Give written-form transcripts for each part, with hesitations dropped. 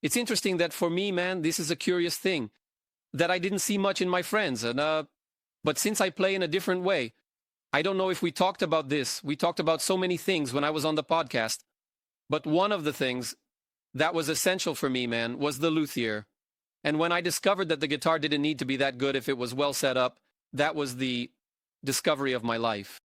It's interesting that for me, man, this is a curious thing that I didn't see much in my friends. But since I play in a different way, I don't know if we talked about this. We talked about so many things when I was on the podcast. But one of the things that was essential for me, man, was the luthier. And when I discovered that the guitar didn't need to be that good if it was well set up, that was the discovery of my life.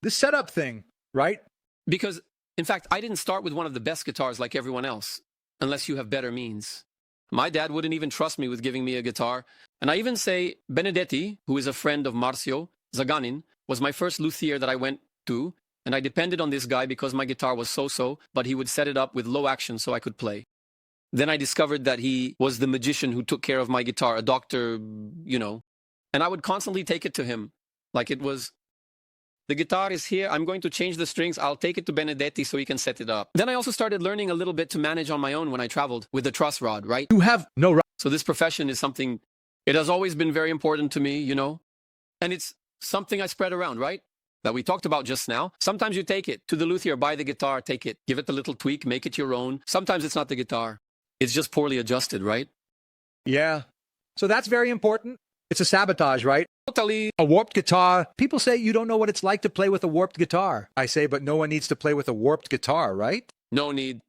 This setup thing, right? Because, in fact, I didn't start with one of the best guitars like everyone else, unless you have better means. My dad wouldn't even trust me with giving me a guitar. And I even say Benedetti, who is a friend of Marcinho, Zaganin, was my first luthier that I went to, and I depended on this guy because my guitar was so-so, but he would set it up with low action so I could play. Then I discovered that he was the magician who took care of my guitar, a doctor, you know. And I would constantly take it to him, like it was, the guitar is here, I'm going to change the strings, I'll take it to Benedetti so he can set it up. Then I also started learning a little bit to manage on my own when I traveled with the truss rod, right? You have no right. So this profession is something, it has always been very important to me, you know? And it's something I spread around, right? That we talked about just now. Sometimes you take it to the luthier, buy the guitar, take it, give it a little tweak, make it your own. Sometimes it's not the guitar. It's just poorly adjusted, right? Yeah. So that's very important. It's a sabotage, right? Totally. A warped guitar. People say you don't know what it's like to play with a warped guitar. I say, but no one needs to play with a warped guitar, right? No need.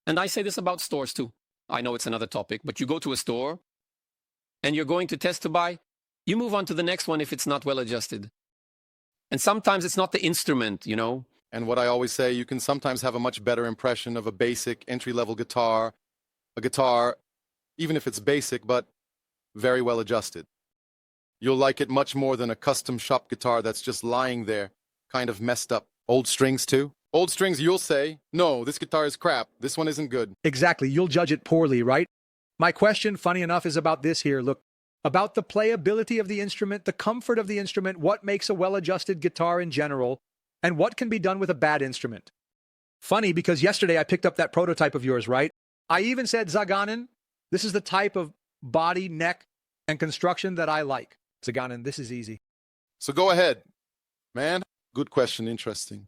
And I say this about stores too. I know it's another topic, but you go to a store and you're going to test to buy, you move on to the next one if it's not well adjusted. And sometimes it's not the instrument, you know? And what I always say, you can sometimes have a much better impression of a basic entry-level guitar, a guitar, even if it's basic, but very well adjusted. You'll like it much more than a custom shop guitar that's just lying there, kind of messed up. Old strings too. Old strings, you'll say, no, this guitar is crap, this one isn't good. Exactly, you'll judge it poorly, right? My question, funny enough, is about this here. Look, about the playability of the instrument, the comfort of the instrument, what makes a well-adjusted guitar in general, and what can be done with a bad instrument. Funny, because yesterday I picked up that prototype of yours, right? I even said, Zaganin, this is the type of body, neck, and construction that I like. Zaganin, this is easy. So go ahead, man. Good question, interesting.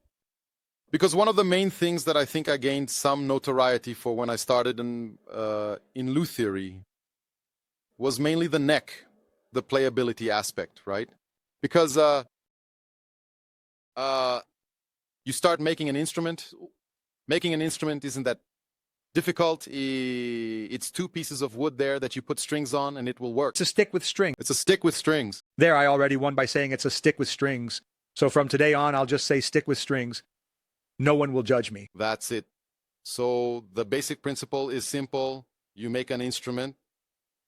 Because one of the main things that I think I gained some notoriety for when I started in luthiery was mainly the neck, the playability aspect, right? Because you start making an instrument. Making an instrument isn't that difficult. It's two pieces of wood there that you put strings on and it will work. It's a stick with strings. It's a stick with strings. There, I already won by saying it's a stick with strings. So from today on, I'll just say stick with strings. No one will judge me. That's it. So the basic principle is simple. You make an instrument,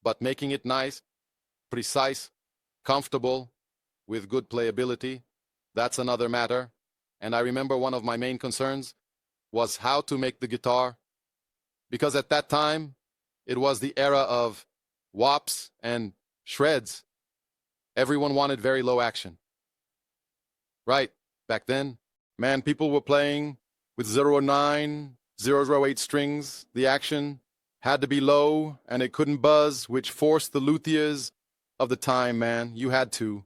but making it nice, precise, comfortable, with good playability, that's another matter. And I remember one of my main concerns was how to make the guitar, because at that time, it was the era of wops and shreds. Everyone wanted very low action. Right, back then, man, people were playing with 009, 008 strings. The action had to be low, and it couldn't buzz, which forced the luthiers of the time, man. You had to.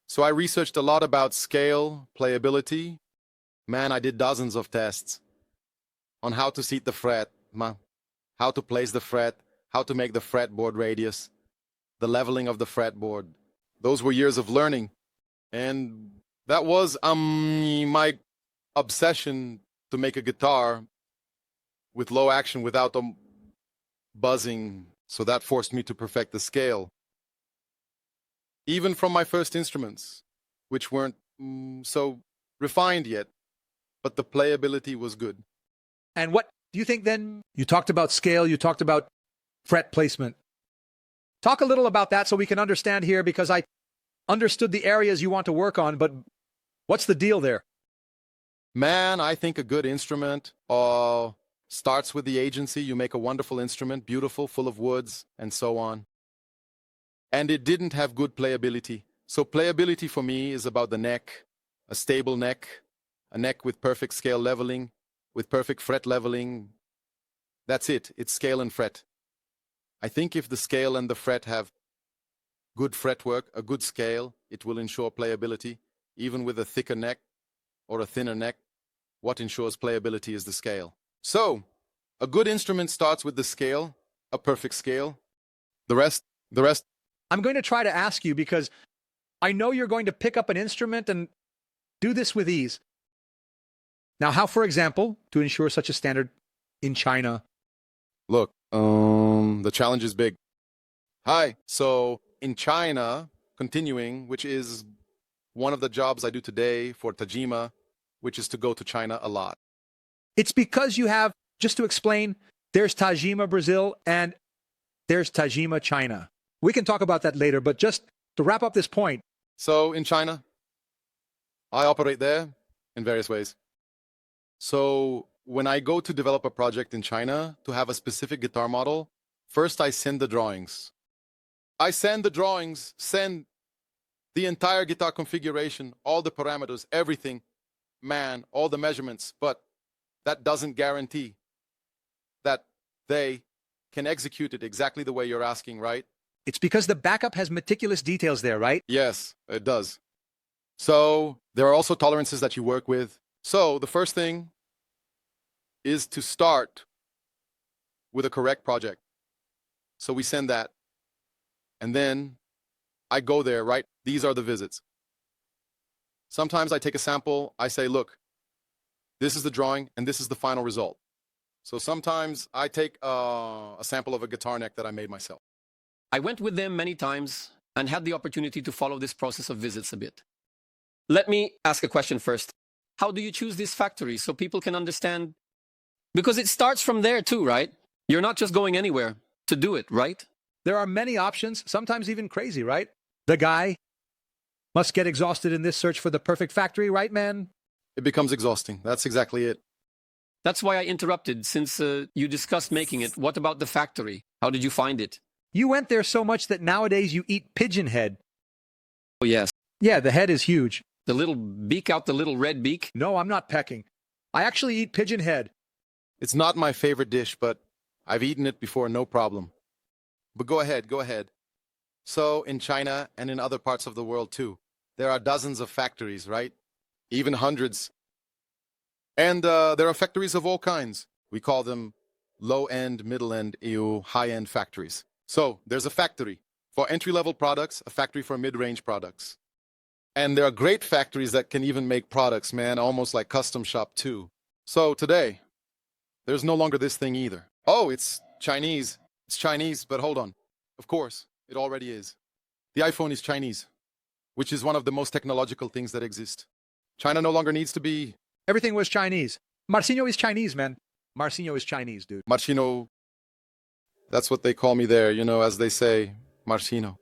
So I researched a lot about scale, playability. Man, I did dozens of tests on how to seat the fret, how to place the fret, how to make the fretboard radius, the leveling of the fretboard. Those were years of learning. And that was my obsession to make a guitar with low action without buzzing. So that forced me to perfect the scale. Even from my first instruments, which weren't so refined yet, but the playability was good. And what do you think then? You talked about scale, you talked about fret placement. Talk a little about that so we can understand here, because I understood the areas you want to work on, but what's the deal there? Man, I think a good instrument starts with the agency. You make a wonderful instrument, beautiful, full of woods, and so on. And it didn't have good playability. So playability for me is about the neck, a stable neck, a neck with perfect scale leveling, with perfect fret leveling. That's it. It's scale and fret. I think if the scale and the fret have good fretwork, a good scale, it will ensure playability. Even with a thicker neck or a thinner neck, what ensures playability is the scale. So, A good instrument starts with the scale, a perfect scale. The rest. I'm going to try to ask you because I know you're going to pick up an instrument and do this with ease. Now, how, for example, to ensure such a standard in China? Look, the challenge is big. Hi, so in China, continuing, which is one of the jobs I do today for Tajima, which is to go to China a lot. It's because you have, just to explain, there's Tajima, Brazil, and there's Tajima, China. We can talk about that later, but just to wrap up this point. So in China, I operate there in various ways. So when I go to develop a project in China to have a specific guitar model, first I send the drawings. I send the drawings, send the entire guitar configuration, all the parameters, everything, man, all the measurements, but that doesn't guarantee that they can execute it exactly the way you're asking, right? It's because the backup has meticulous details there, right? Yes, it does. So there are also tolerances that you work with. So the first thing is to start with a correct project. So we send that. And then I go there, right? These are the visits. Sometimes I take a sample. I say, look, this is the drawing and this is the final result. So sometimes I take a sample of a guitar neck that I made myself. I went with them many times and had the opportunity to follow this process of visits a bit. Let me ask a question first. How do you choose this factory so people can understand? Because it starts from there too, right? You're not just going anywhere to do it, right? There are many options, sometimes even crazy, right? The guy must get exhausted in this search for the perfect factory, right, man? It becomes exhausting. That's exactly it. That's why I interrupted, since you discussed making it. What about the factory? How did you find it? You went there so much that nowadays you eat pigeon head. Oh, yes. Yeah, the head is huge. The little beak out, the little red beak. No, I'm not pecking. I actually eat pigeon head. It's not my favorite dish, but I've eaten it before, no problem. But go ahead, go ahead. So in China and in other parts of the world too, there are dozens of factories, right? Even hundreds. And there are factories of all kinds. We call them low-end, middle-end, high-end factories. So there's a factory for entry-level products, a factory for mid-range products. And there are great factories that can even make products, man, almost like custom shop too. So today, there's no longer this thing either. Oh, it's Chinese. It's Chinese, but hold on. Of course, it already is. The iPhone is Chinese, which is one of the most technological things that exist. China no longer needs to be... Everything was Chinese. Marcinho is Chinese, man. Marcinho is Chinese, dude. Marcinho, that's what they call me there, you know, as they say, Marcinho.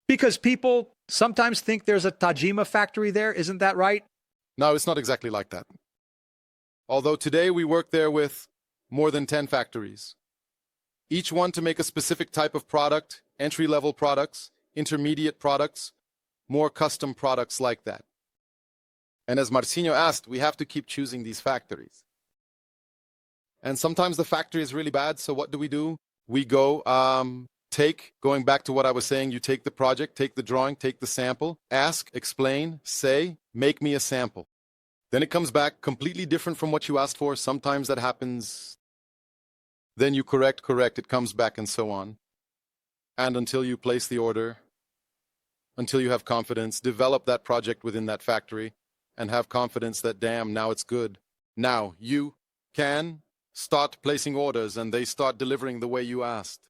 Because people sometimes think there's a Tajima factory there, isn't that right? No, it's not exactly like that. Although today we work there with more than 10 factories. Each one to make a specific type of product, entry-level products, intermediate products, more custom products like that. And as Marcinho asked, we have to keep choosing these factories. And sometimes the factory is really bad, so what do? We go, going back to what I was saying, you take the project, take the drawing, take the sample, ask, explain, say, make me a sample. Then it comes back completely different from what you asked for. Sometimes that happens. Then you correct, it comes back and so on. And until you place the order, until you have confidence, develop that project within that factory and have confidence that, damn, now it's good. Now you can start placing orders and they start delivering the way you asked.